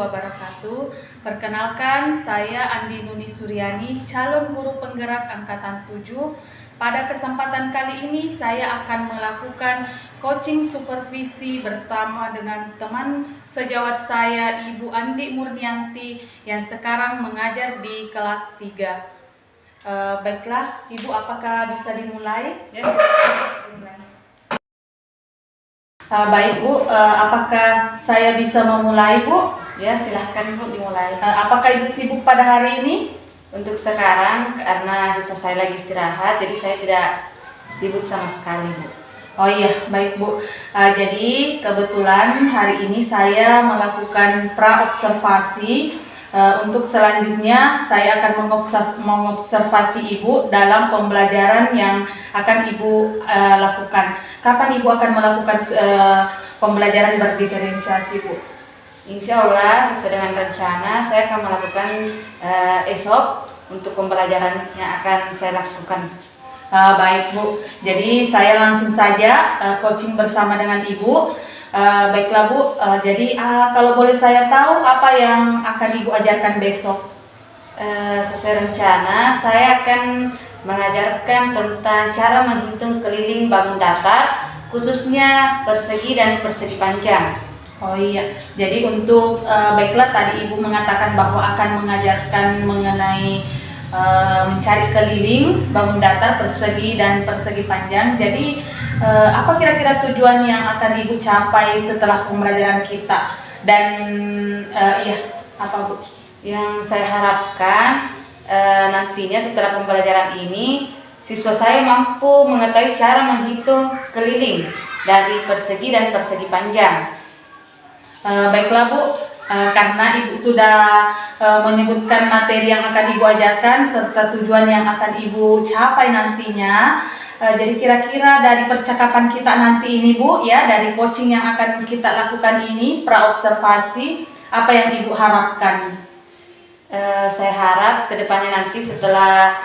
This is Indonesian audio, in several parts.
wabarakatuh. Perkenalkan, saya Andi Nuni Suryani, calon guru penggerak angkatan 7. Pada kesempatan kali ini saya akan melakukan coaching supervisi bersama dengan teman sejawat saya, Ibu Andi Murnianti, yang sekarang mengajar di kelas 3. Baiklah, Ibu, apakah bisa dimulai? Ya, silakan dimulai. Baik Bu, apakah saya bisa memulai Bu? Ya, silahkan Bu dimulai. Apakah Ibu sibuk pada hari ini? Untuk sekarang karena siswa saya lagi istirahat, jadi saya tidak sibuk sama sekali Bu. Oh iya, baik Bu. Jadi kebetulan hari ini saya melakukan pra-observasi. Untuk selanjutnya saya akan mengobservasi Ibu dalam pembelajaran yang akan Ibu lakukan. Kapan Ibu akan melakukan pembelajaran berdiferensiasi Bu? Insya Allah sesuai dengan rencana saya akan melakukan esok untuk pembelajaran yang akan saya lakukan. Baik Bu, jadi saya langsung saja coaching bersama dengan Ibu. Baiklah Bu, jadi kalau boleh saya tahu apa yang akan Ibu ajarkan besok? Sesuai rencana saya akan mengajarkan tentang cara menghitung keliling bangun datar, khususnya persegi dan persegi panjang. Oh iya, jadi untuk baiklah, tadi Ibu mengatakan bahwa akan mengajarkan mengenai mencari keliling bangun datar, persegi dan persegi panjang. Jadi apa kira-kira tujuan yang akan Ibu capai setelah pembelajaran kita? Dan iya, apa Bu? Yang saya harapkan nantinya setelah pembelajaran ini siswa saya mampu mengetahui cara menghitung keliling dari persegi dan persegi panjang. Baiklah Bu, karena Ibu sudah menyebutkan materi yang akan Ibu ajarkan serta tujuan yang akan Ibu capai nantinya. Jadi kira-kira dari percakapan kita nanti ini Bu, ya, dari coaching yang akan kita lakukan ini, pra-observasi, apa yang Ibu harapkan? Saya harap kedepannya nanti setelah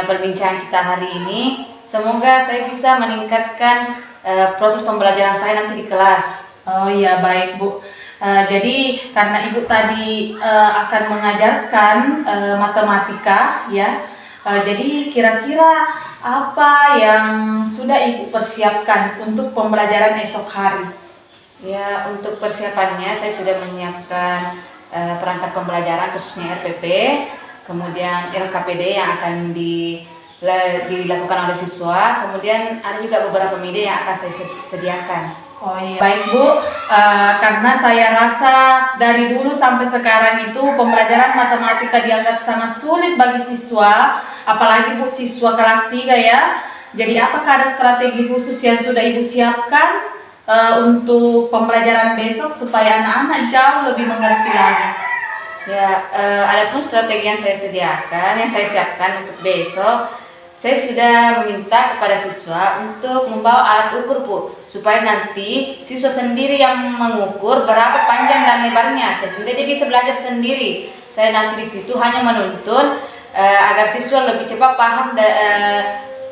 berbincang kita hari ini, semoga saya bisa meningkatkan proses pembelajaran saya nanti di kelas. Oh iya, baik Bu. Jadi karena Ibu tadi akan mengajarkan matematika, ya. Jadi kira-kira apa yang sudah Ibu persiapkan untuk pembelajaran esok hari? Ya, untuk persiapannya saya sudah menyiapkan perangkat pembelajaran khususnya RPP, kemudian LKPD yang akan dilakukan oleh siswa, kemudian ada juga beberapa media yang akan saya sediakan. Oh iya, baik Bu, karena saya rasa dari dulu sampai sekarang itu pembelajaran matematika dianggap sangat sulit bagi siswa, apalagi Bu siswa kelas 3 ya. Jadi apakah ada strategi khusus yang sudah Ibu siapkan untuk pembelajaran besok supaya anak-anak jauh lebih mengerti lagi? Ya, ada pun strategi yang saya sediakan, yang saya siapkan untuk besok. Saya sudah meminta kepada siswa untuk membawa alat ukur Bu, supaya nanti siswa sendiri yang mengukur berapa panjang dan lebarnya, sehingga dia bisa belajar sendiri. Saya nanti di situ hanya menuntun agar siswa lebih cepat paham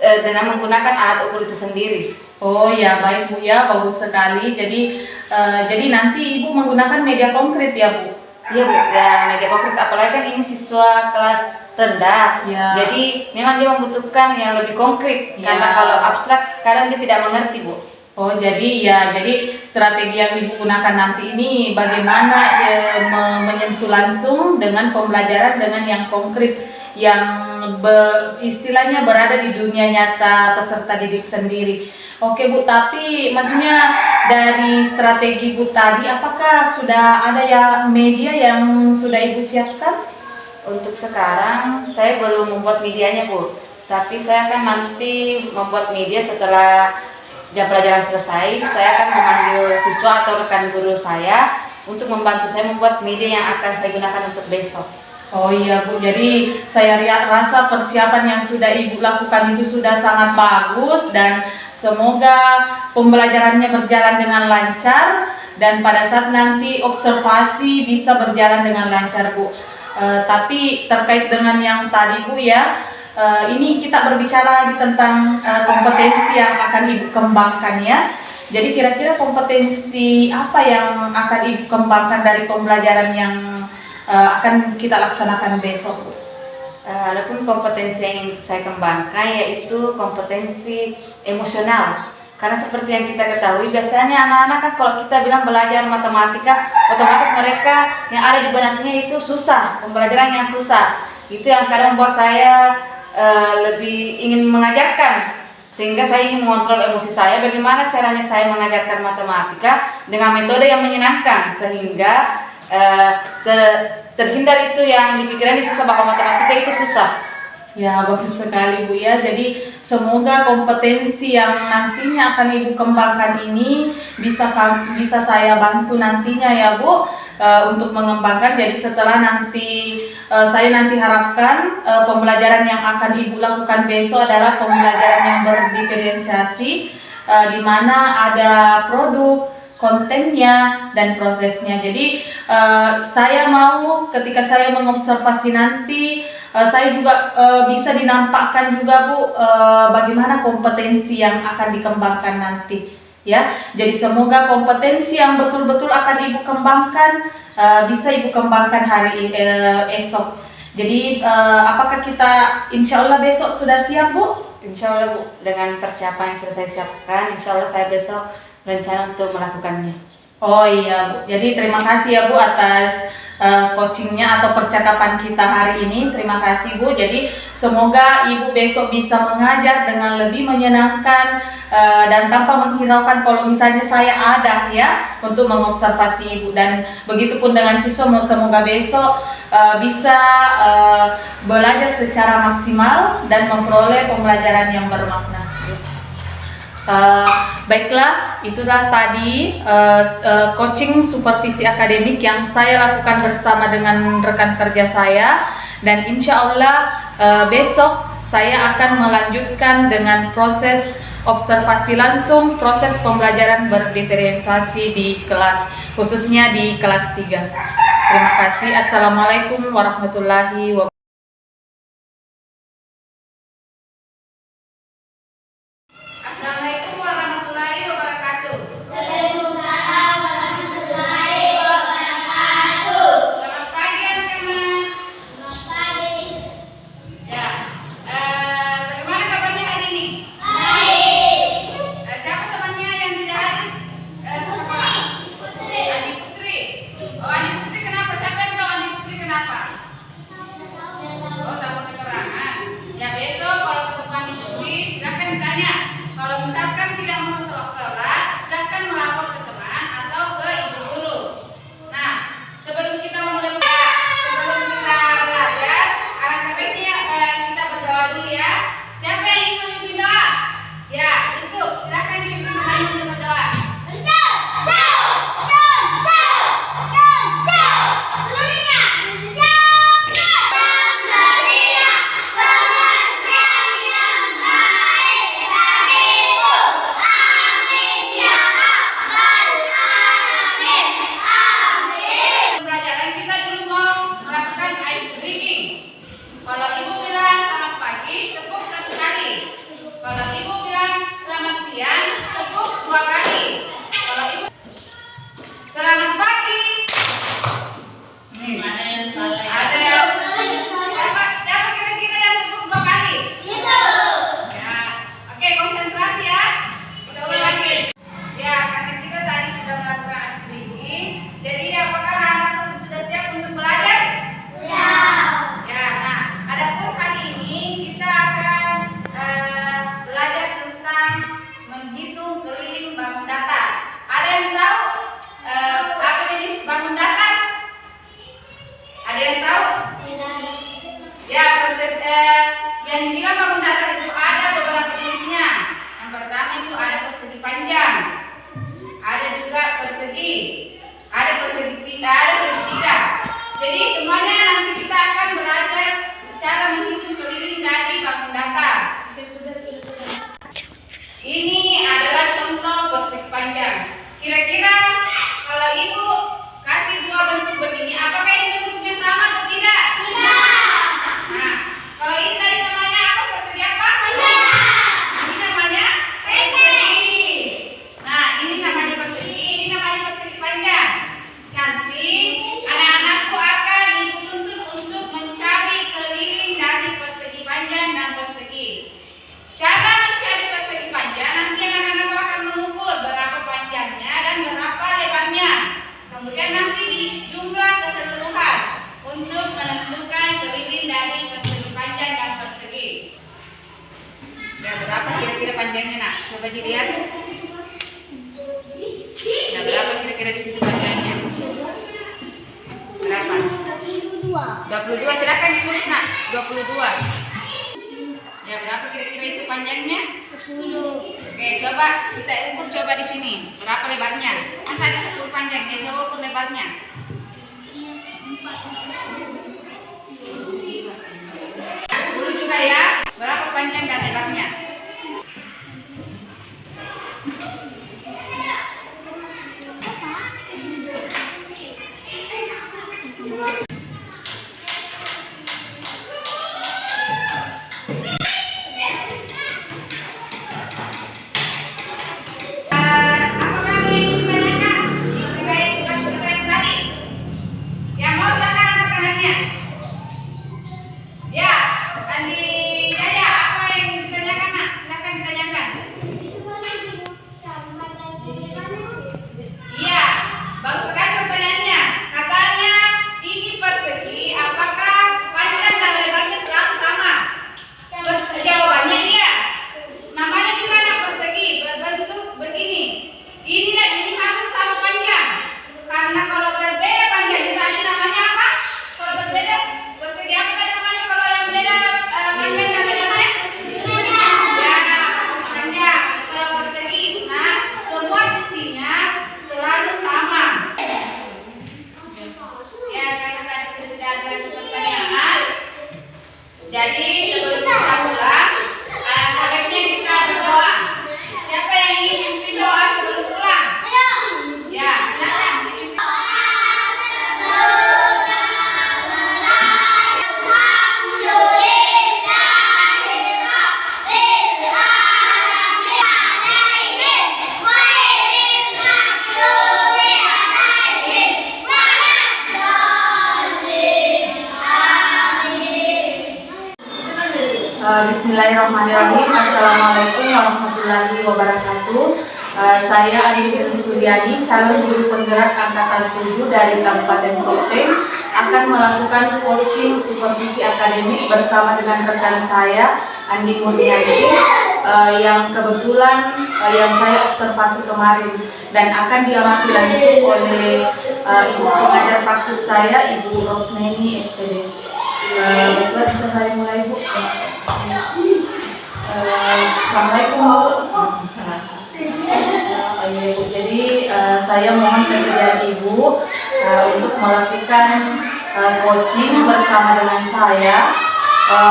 dengan menggunakan alat ukur itu sendiri. Oh ya, baik Bu ya, bagus sekali. Jadi nanti Ibu menggunakan media konkret ya Bu? Iya Bu, ya media konkret, apalagi kan ini siswa kelas rendah, ya. Jadi memang dia membutuhkan yang lebih konkret, ya. Karena kalau abstrak kadang dia tidak mengerti Bu. Oh jadi strategi yang Ibu gunakan nanti ini bagaimana menyentuh langsung dengan pembelajaran dengan yang konkret, yang istilahnya berada di dunia nyata peserta didik sendiri. Oke Bu, tapi maksudnya dari strategi Bu tadi, apakah sudah ada ya media yang sudah Ibu siapkan? Untuk sekarang saya belum membuat medianya Bu, tapi saya akan nanti membuat media setelah jam pelajaran selesai. Saya akan memanggil siswa atau rekan guru saya untuk membantu saya membuat media yang akan saya gunakan untuk besok. Oh iya Bu, jadi saya rasa persiapan yang sudah Ibu lakukan itu sudah sangat bagus, dan semoga pembelajarannya berjalan dengan lancar, dan pada saat nanti observasi bisa berjalan dengan lancar Bu. Tapi terkait dengan yang tadi Bu ya, ini kita berbicara lagi tentang kompetensi yang akan Ibu kembangkan ya. Jadi kira-kira kompetensi apa yang akan Ibu kembangkan dari pembelajaran yang akan kita laksanakan besok, Bu? Adapun kompetensi yang ingin saya kembangkan yaitu kompetensi emosional. Karena seperti yang kita ketahui, biasanya anak-anak kan kalau kita bilang belajar matematika, otomatis mereka yang ada di benaknya itu susah, pembelajaran yang susah. Itu yang kadang membuat saya lebih ingin mengajarkan, sehingga saya ingin mengontrol emosi saya. Bagaimana caranya saya mengajarkan matematika dengan metode yang menyenangkan, sehingga terhindar itu yang dipikiran di siswa bahwa matematika itu susah. Ya, bagus sekali Bu ya. Jadi semoga kompetensi yang nantinya akan Ibu kembangkan ini bisa saya bantu nantinya ya Bu, untuk mengembangkan. Jadi setelah nanti saya nanti harapkan pembelajaran yang akan Ibu lakukan besok adalah pembelajaran yang berdiferensiasi, di mana ada produk, kontennya, dan prosesnya. Jadi saya mau ketika saya mengobservasi nanti, saya juga bisa dinampakkan juga Bu, bagaimana kompetensi yang akan dikembangkan nanti ya. Jadi semoga kompetensi yang betul-betul akan Ibu kembangkan bisa Ibu kembangkan hari esok. Jadi apakah kita insya Allah besok sudah siap Bu? Insya Allah Bu, dengan persiapan yang sudah saya siapkan, insya Allah saya besok berencana untuk melakukannya. Oh iya Bu, jadi terima kasih ya Bu atas coachingnya atau percakapan kita hari ini. Terima kasih Bu. Jadi semoga Ibu besok bisa mengajar dengan lebih menyenangkan dan tanpa menghiraukan kalau misalnya saya ada ya untuk mengobservasi Ibu. Dan begitupun dengan siswa, semoga besok bisa belajar secara maksimal dan memperoleh pembelajaran yang bermakna. Baiklah, itulah tadi coaching supervisi akademik yang saya lakukan bersama dengan rekan kerja saya, dan insya Allah besok saya akan melanjutkan dengan proses observasi langsung, proses pembelajaran berdiferensiasi di kelas, khususnya di kelas 3. Terima kasih. Assalamualaikum warahmatullahi wabarakatuh. Assalamualaikum warahmatullahi wabarakatuh. Waalaikumsalam warahmatullahi wabarakatuh. Selamat pagi anak-anak. Selamat pagi. Ya, bagaimana kabarnya hari ini? Baik. Siapa temannya yang tidak hadir ke sekolah? Putri. Andi Putri. Oh, Andi Putri kenapa? Siapa yang tahu Andi Putri kenapa? Oh, tahu keterangan. Ya, besok kalau ketemu Andi Putri silakan ditanya. Kalau misalkan tidak mau masuk kelas, silakan melapor ke teman atau ke ibu guru. Nah, sebelum kita belajar, alangkah baiknya kita berdoa dulu ya. Siapa yang ingin memimpin doa? Ya, Yusuf, silakan dipimpin temannya untuk berdoa. Pembelajaran kita dulu mau melakukan ice breaking. Kalau ibu bilang selamat pagi, tepuk 1 kali. Kalau ibu bilang selamat siang, tepuk 2 kali. Kalau ibu selamat pagi. Nih, ada yang siapa kira-kira yang tepuk 2 kali? Ya, oke, konsentrasi ya. Kita ulang lagi. Ya, karena kita tadi sudah melakukan ice breaking, jadi apakah anak-anak sudah siap untuk belajar? Ya, nah, adapun hari ini kita akan belajar tentang menghitung keliling bangun datar. Ada yang tahu apa jenis bangun datar? Ada yang tahu? Ya, yang dibilang bangun datar itu ada beberapa jenisnya. Yang pertama itu ada persegi panjang, ada juga persegi, ada segitiga. Jadi semuanya nanti kita akan belajar cara menghitung keliling dari bangun datar. Ini adalah contoh persegi panjang. Kira-kira kalau ibu kasih 2 bentuk begini, apakah ini bentuknya sama atau tidak? Nah, kalau ini tadi namanya coba dilihat. Nah, berapa kira-kira di situ panjangnya? Berapa? 22. Silakan ditulis, Nak. 22. Ya, berapa kira-kira itu panjangnya? 10. Oke, coba kita ukur coba di sini. Berapa lebarnya? Kan tadi 10 panjang, ya coba ukur lebarnya. 10 juga ya. Berapa panjang dan lebarnya? Apakah ada yang ditanyakan? Terkait tugas kita yang tadi? Yang mau silakan angkat tangannya. Ya, Andi Jaya, apa yang ditanyakan, Nak? Silakan ditanyakan. Iya, bagus sekali pertanyaannya. Katanya ini persegi, apakah panjang dan lebarnya selalu sama? Jawabannya iya. Namanya gimana persegi? Berbentuk begini. Ini dan ini harus sama panjang. Karena kalau berbeda panjangnya tadi namanya apa? Kalau berbeda persegi apa tadi namanya? Kalau yang beda panjang dan lebarnya? Ya, panjang. Kalau persegi, nah semua sisinya selalu sama. Ya, karena tadi sudah ada lagi pertanyaan. Jadi sebelum kita pulang, baiknya kita berdoa. Siapa yang ingin memimpin doa sebelum pulang? Ya, silakan dipimpin. Bismillahirrahmanirrahim. Assalamualaikum warahmatullahi wabarakatuh. Saya Andi Nuni Suryani, calon guru penggerak angkatan 7 dari Kabupaten Sopeng, akan melakukan coaching supervisi akademik bersama dengan rekan saya Andi Murniati, yang kebetulan yang saya observasi kemarin dan akan diamati langsung oleh ibu pengajar praktik saya, Ibu Rosmeni SPD. Baiklah, bisa saya mulai, Bu. Assalamualaikum, Bu. Jadi saya mohon kesediaan Ibu untuk melakukan coaching bersama dengan saya,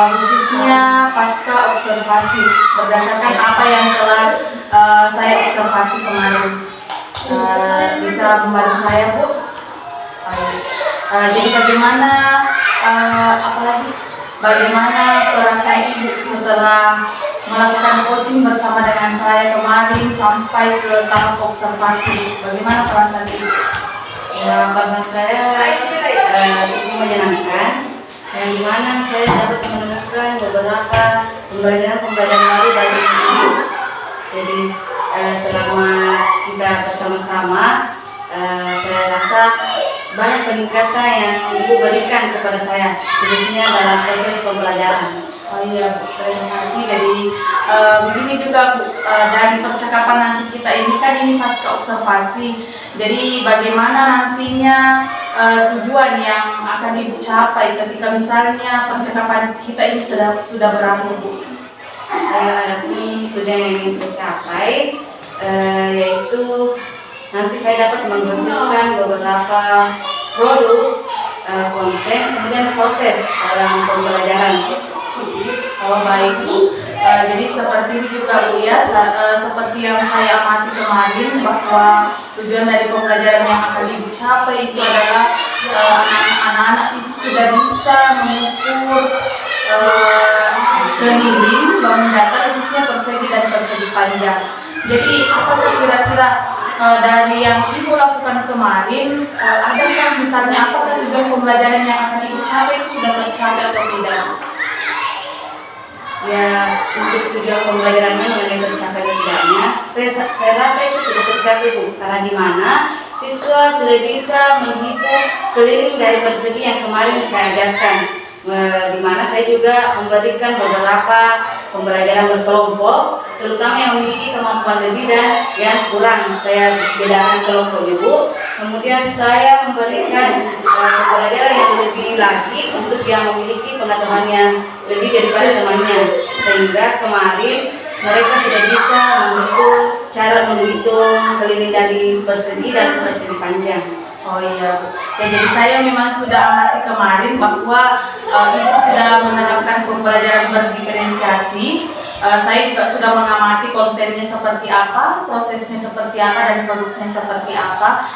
khususnya pasca observasi berdasarkan apa yang telah saya observasi kemarin. Bisa membantu saya, Bu? Jadi bagaimana perasaan Ibu setelah melakukan coaching bersama dengan saya kemarin sampai ke tahap observasi? Bagaimana perasaan Ibu? Ya, perasaan saya cukup menyenangkan. Yang dimana saya dapat menemukan beberapa pembelajaran baru dari Ibu. Jadi selama kita bersama-sama, saya rasa banyak peningkatan yang Ibu berikan kepada saya, khususnya dalam proses pembelajaran. Oh iya, Bu, terima kasih. Jadi begini juga, Bu, dari percakapan nanti kita ini kan ini pasca observasi. Jadi bagaimana nantinya tujuan yang akan Ibu capai ketika misalnya percakapan kita ini sudah berakhir, Bu? Saya harapkan tujuan yang ingin saya capai yaitu nanti saya dapat menghasilkan beberapa produk, konten, kemudian proses dalam pembelajaran. Oh baik, Bu. Jadi seperti ini juga, Bu, ya, seperti yang saya amati kemarin bahwa tujuan dari pembelajaran yang akan Ibu capai itu adalah anak-anak itu sudah bisa mengukur keliling bangun datar, khususnya persegi dan persegi panjang. Jadi apakah kira-kira dari yang Ibu lakukan kemarin, adakah misalnya apakah tujuan pembelajaran yang akan Ibu capai itu sudah tercapai atau tidak? Ya, untuk tujuan pembelajarannya mengenai tercapai atau tidaknya, saya rasa itu sudah tercapai, Bu. Karena di mana siswa sudah bisa menghitung keliling dari persegi yang kemarin saya ajarkan. di mana saya juga memberikan beberapa pembelajaran berkelompok, terutama yang memiliki kemampuan lebih dan yang kurang. Saya bedakan kelompoknya, Bu. Kemudian saya memberikan pembelajaran yang lebih lagi untuk yang memiliki pengetahuan yang lebih daripada temannya, sehingga kemarin mereka sudah bisa menghitung cara menghitung keliling dari persegi dan persegi panjang. Oh iya, Bu. Ya, jadi saya memang sudah amati kemarin bahwa Ibu sudah menerapkan pembelajaran berdiferensiasi. Saya juga sudah mengamati kontennya seperti apa, prosesnya seperti apa, dan produksinya seperti apa.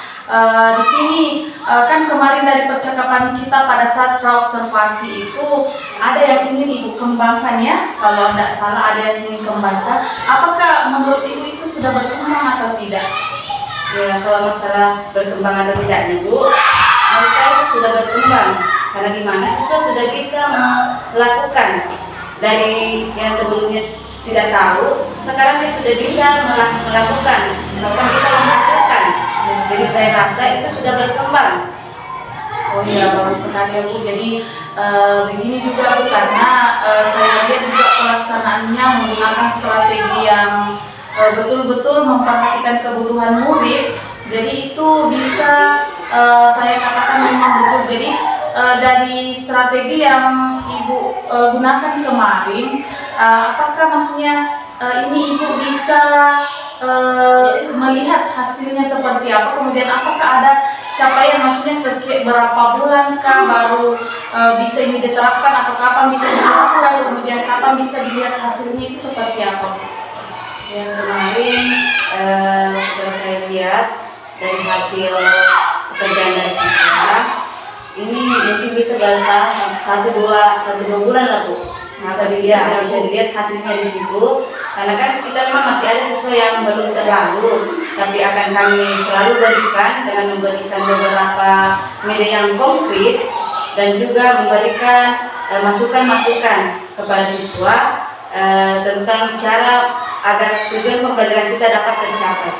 Di sini kan kemarin dari percakapan kita pada saat praobservasi itu ada yang ingin Ibu kembangkan ya, kalau tidak salah ada yang ingin kembangkan. Apakah menurut Ibu itu sudah berkembang atau tidak? Ya, kalau masalah berkembang atau tidaknya, Bu, menurut saya itu sudah berkembang karena di mana siswa sudah bisa melakukan dari yang sebelumnya tidak tahu, sekarang dia sudah bisa melakukan, bahkan bisa menghasilkan. Jadi saya rasa itu sudah berkembang. Oh iya, bagus sekali ya, Bu. Jadi begini juga, Bu, karena saya lihat juga pelaksanaannya menggunakan strategi yang betul-betul memperhatikan kebutuhan murid. Jadi itu bisa saya katakan memang betul. Jadi dari strategi yang Ibu gunakan kemarin, apakah maksudnya ini Ibu bisa melihat hasilnya seperti apa, kemudian apakah ada capaian, maksudnya berapa bulan kah baru bisa ini diterapkan, atau kapan bisa diterapkan, kemudian kapan bisa dilihat hasilnya, itu seperti apa? Yang kemarin setelah saya lihat dari hasil pekerjaan dari siswa, ini mungkin bisa bertahan 1-2 bulan lah, Bu. Bisa dilihat hasilnya di situ. Karena kan kita memang masih ada siswa yang belum terlalu, tapi akan kami selalu berikan dengan memberikan beberapa media yang konkret dan juga memberikan masukan-masukan kepada siswa tentang cara agar tujuan pembelajaran kita dapat tercapai.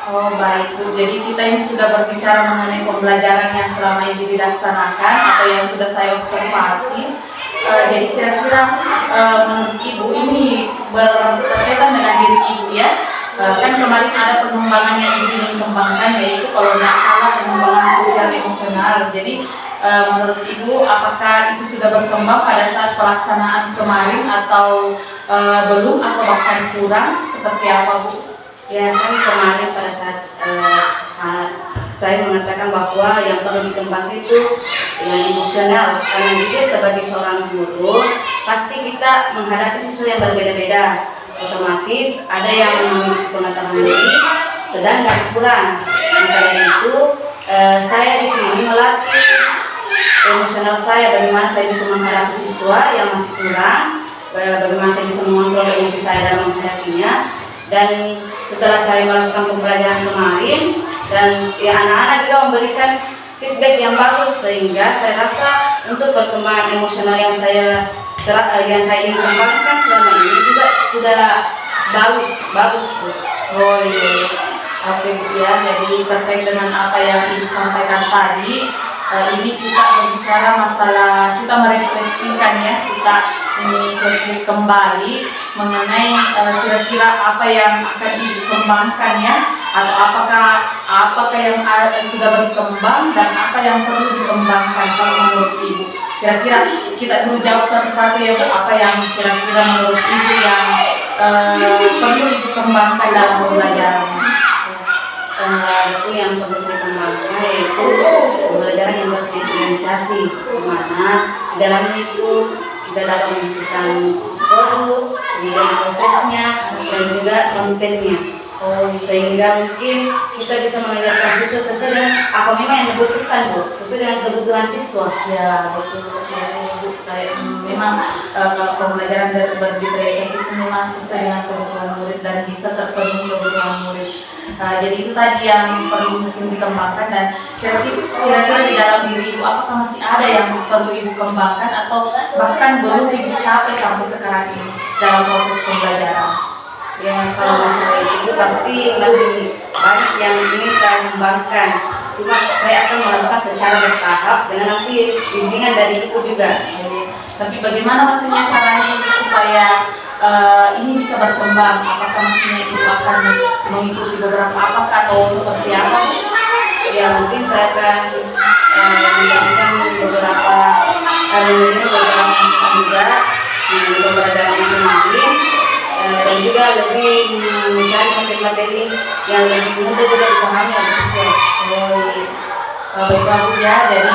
Oh baik, Bu. Jadi kita ini sudah berbicara mengenai pembelajaran yang selama ini dilaksanakan atau yang sudah saya observasi. Jadi kira-kira menurut Ibu ini berkaitan dengan diri Ibu ya. Kan kemarin ada pengembangan yang Ibu ingin kembangkan, yaitu kalau tidak salah pengembangan sosial emosional. Jadi menurut Ibu apakah itu sudah berkembang pada saat pelaksanaan kemarin atau belum, atau bahkan kurang, seperti apa, Bu? Ya kan kemarin pada saat saya mengatakan bahwa yang perlu dikembangkan itu yang emosional, karena juga sebagai seorang guru pasti kita menghadapi siswa yang berbeda-beda, otomatis ada yang memiliki pengetahuan lebih, sedang dan kurang. Maka dari itu saya di sini melatih emosional saya, bagaimana saya bisa menghadapi siswa yang masih kurang, bagaimana saya bisa mengontrol emosi saya dalam menghadapinya. Dan setelah saya melakukan pembelajaran kemarin, dan ya anak-anak juga memberikan feedback yang bagus, sehingga saya rasa untuk perkembangan emosional yang saya ingin kembangkan selama ini juga sudah bagus. Oh iya, oke Bu ya. Jadi terkait dengan apa yang Ibu sampaikan tadi, ini kita berbicara masalah, kita merefleksikan ya, kita ini flashback kembali mengenai kira-kira apa yang akan Ibu kembangkan ya, atau apakah yang sudah berkembang dan apa yang perlu dikembangkan kalau menurut Ibu. Kira-kira kita dulu jawab satu-satu ya, apa yang kira-kira menurut Ibu yang perlu Ibu kembangkan dalam pembelajaran. Itu yang perlu saya kembangkan, yaitu pembelajaran yang berdiferensiasi, di mana di dalamnya itu kita dapat menghasilkan produk, kemudian prosesnya, dan juga kontennya. Sehingga mungkin kita bisa mengajarkan siswa sesuai dengan apa memang yang dibutuhkan, Bu, sesuai dengan kebutuhan siswa. Ya betul Bu. Kayak memang kalau pembelajaran berdiferensiasi itu memang sesuai dengan kebutuhan murid dan bisa terpenuhi kebutuhan murid. Jadi itu tadi yang perlu mungkin dikembangkan, dan kira-kira di dalam diri Ibu apakah masih ada yang perlu Ibu kembangkan atau bahkan belum Ibu capai sampai sekarang ini dalam proses pembelajaran? Ya kalau masalah itu pasti masih banyak yang ingin saya kembangkan. Cuma saya akan melakukan secara bertahap dengan nanti bimbingan dari Ibu juga. Tapi bagaimana maksudnya caranya itu supaya ini bisa berkembang? Apakah maksudnya Ibu akan mengikuti beberapa apakah atau seperti apa? Ya mungkin saya akan menjadikan beberapa hari ini beberapa masukan juga di keberadaan itu nanti dan juga lebih mencari materi-materi yang lebih mudah juga dipahami oleh siswa. Baiklah Bu ya, jadi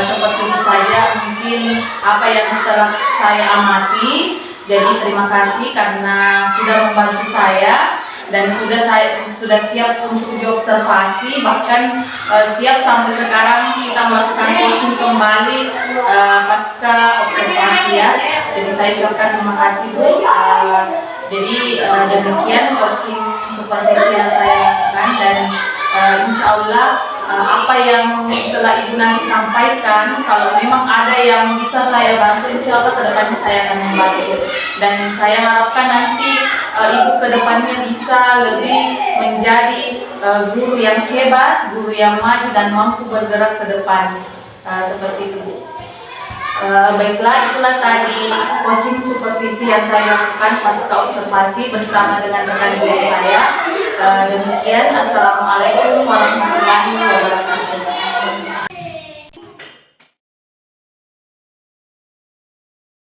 seperti itu saja mungkin apa yang telah saya amati. Jadi terima kasih karena sudah membantu saya dan sudah siap untuk diobservasi, bahkan siap sampai sekarang kita melakukan coaching kembali pasca observasi ya. Jadi saya ucapkan terima kasih Bu. Jadi demikian coaching supervisi yang saya lakukan dan insya Allah apa yang telah Ibu nanti sampaikan, kalau memang ada yang bisa saya bantu, insya Allah kedepannya saya akan membantu. Dan saya harapkan nanti Ibu kedepannya bisa lebih menjadi guru yang hebat, guru yang maju dan mampu bergerak ke depan. Seperti itu Bu. Baiklah, itulah tadi coaching supervisi yang saya lakukan pasca observasi bersama dengan rekan guru saya. Demikian, Assalamualaikum